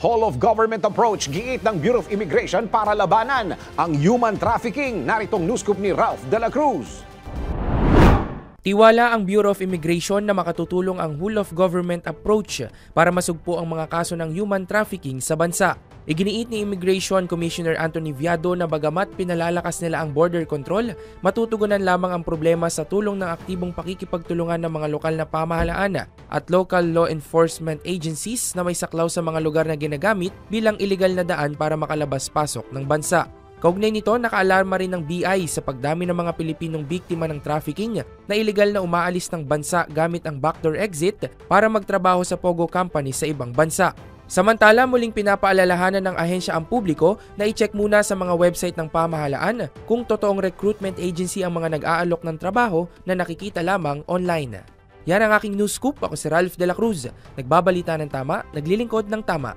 Whole of government approach giit ng Bureau of Immigration para labanan ang human trafficking. Naritong news scoop ni Ralph de la Cruz. Tiwala ang Bureau of Immigration na makatutulong ang whole of government approach para masugpo ang mga kaso ng human trafficking sa bansa. Iginiit ni Immigration Commissioner Anthony Viado na bagamat pinalalakas nila ang border control, matutugunan lamang ang problema sa tulong ng aktibong pakikipagtulungan ng mga lokal na pamahalaan at local law enforcement agencies na may saklaw sa mga lugar na ginagamit bilang iligal na daan para makalabas-pasok ng bansa. Kaugnay nito, nakaalarma rin ng BI sa pagdami ng mga Pilipinong biktima ng trafficking na iligal na umaalis ng bansa gamit ang backdoor exit para magtrabaho sa Pogo Company sa ibang bansa. Samantala, muling pinapaalalahanan ng ahensya ang publiko na i-check muna sa mga website ng pamahalaan kung totoong recruitment agency ang mga nag-aalok ng trabaho na nakikita lamang online. Yan ang aking news scoop. Ako si Ralph de la Cruz. Nagbabalita ng tama, naglilingkod ng tama.